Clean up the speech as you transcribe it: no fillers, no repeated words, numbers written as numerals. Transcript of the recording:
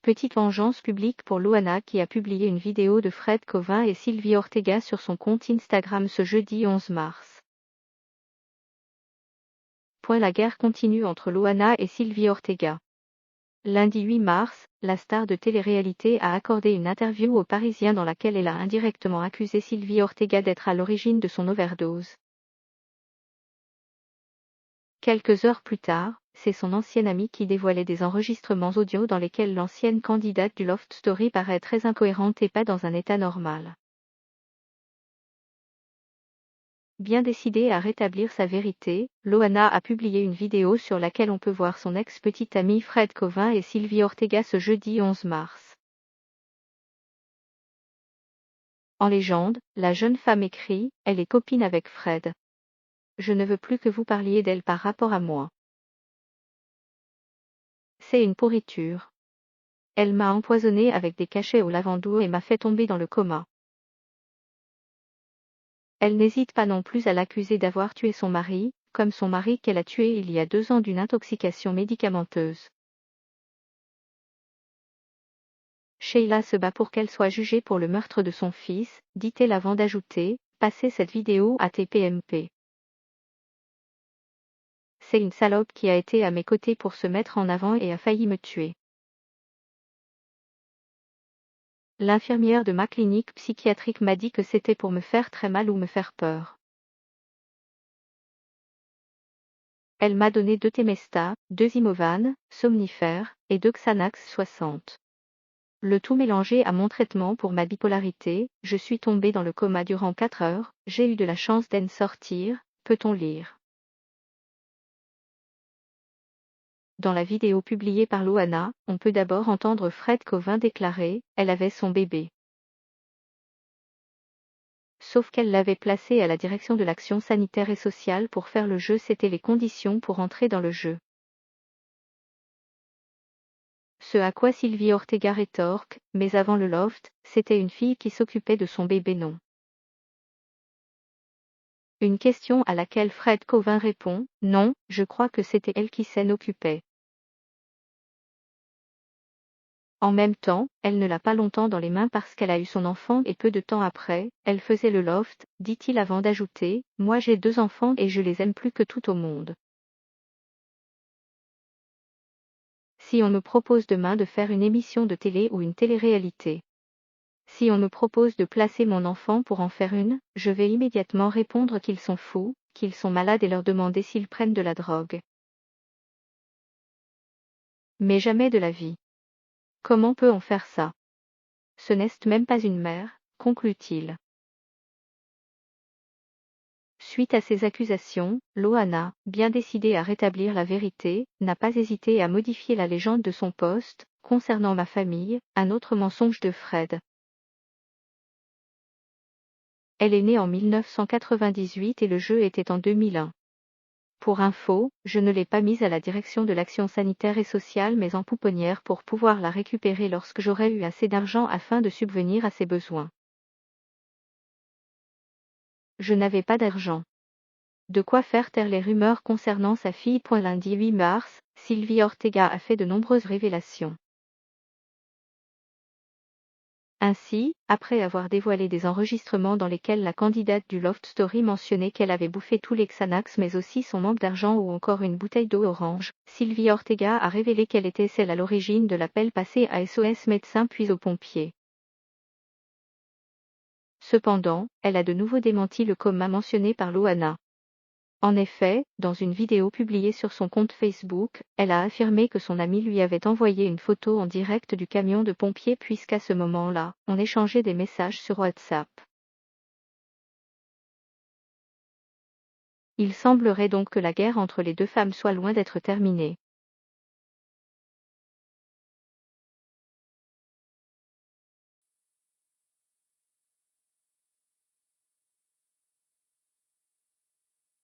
Petite vengeance publique pour Loana qui a publié une vidéo de Fred Covin et Sylvie Ortega sur son compte Instagram ce jeudi 11 mars. La guerre continue entre Loana et Sylvie Ortega. Lundi 8 mars, la star de télé-réalité a accordé une interview aux Parisiens dans laquelle elle a indirectement accusé Sylvie Ortega d'être à l'origine de son overdose. Quelques heures plus tard, c'est son ancienne amie qui dévoilait des enregistrements audio dans lesquels l'ancienne candidate du Loft Story paraît très incohérente et pas dans un état normal. Bien décidée à rétablir sa vérité, Loana a publié une vidéo sur laquelle on peut voir son ex-petite amie Fred Covin et Sylvie Ortega ce jeudi 11 mars. En légende, la jeune femme écrit « Elle est copine avec Fred. Je ne veux plus que vous parliez d'elle par rapport à moi. C'est une pourriture. Elle m'a empoisonné avec des cachets au lavandou et m'a fait tomber dans le coma. » Elle n'hésite pas non plus à l'accuser d'avoir tué son mari, comme son mari qu'elle a tué il y a 2 ans d'une intoxication médicamenteuse. Sheila se bat pour qu'elle soit jugée pour le meurtre de son fils, dit-elle avant d'ajouter « Passez cette vidéo à TPMP. C'est une salope qui a été à mes côtés pour se mettre en avant et a failli me tuer. L'infirmière de ma clinique psychiatrique m'a dit que c'était pour me faire très mal ou me faire peur. Elle m'a donné 2 Temesta, 2 Imovane, somnifères, et 2 Xanax 60. Le tout mélangé à mon traitement pour ma bipolarité, je suis tombée dans le coma durant 4 heures, j'ai eu de la chance d'en sortir, peut-on lire. Dans la vidéo publiée par Loana, on peut d'abord entendre Fred Covin déclarer « Elle avait son bébé ». Sauf qu'elle l'avait placé à la direction de l'action sanitaire et sociale pour faire le jeu, c'était les conditions pour entrer dans le jeu. Ce à quoi Sylvie Ortega rétorque, mais avant le loft, c'était une fille qui s'occupait de son bébé non. Une question à laquelle Fred Covin répond, non, je crois que c'était elle qui s'en occupait. En même temps, elle ne l'a pas longtemps dans les mains parce qu'elle a eu son enfant et peu de temps après, elle faisait le loft, dit-il avant d'ajouter, moi j'ai 2 enfants et je les aime plus que tout au monde. Si on me propose demain de faire une émission de télé ou une télé-réalité. Si on me propose de placer mon enfant pour en faire une, je vais immédiatement répondre qu'ils sont fous, qu'ils sont malades et leur demander s'ils prennent de la drogue. Mais jamais de la vie. Comment peut-on faire ça? Ce n'est même pas une mère, conclut-il. Suite à ces accusations, Loana, bien décidée à rétablir la vérité, n'a pas hésité à modifier la légende de son post, concernant ma famille, un autre mensonge de Fred. Elle est née en 1998 et le jeu était en 2001. Pour info, je ne l'ai pas mise à la direction de l'action sanitaire et sociale mais en pouponnière pour pouvoir la récupérer lorsque j'aurai eu assez d'argent afin de subvenir à ses besoins. Je n'avais pas d'argent. De quoi faire taire les rumeurs concernant sa fille. Lundi 8 mars, Sylvie Ortega a fait de nombreuses révélations. Ainsi, après avoir dévoilé des enregistrements dans lesquels la candidate du Loft Story mentionnait qu'elle avait bouffé tous les Xanax mais aussi son manque d'argent ou encore une bouteille d'eau orange, Sylvie Ortega a révélé qu'elle était celle à l'origine de l'appel passé à SOS Médecins puis aux pompiers. Cependant, elle a de nouveau démenti le coma mentionné par Loana. En effet, dans une vidéo publiée sur son compte Facebook, elle a affirmé que son ami lui avait envoyé une photo en direct du camion de pompiers puisqu'à ce moment-là, on échangeait des messages sur WhatsApp. Il semblerait donc que la guerre entre les 2 femmes soit loin d'être terminée.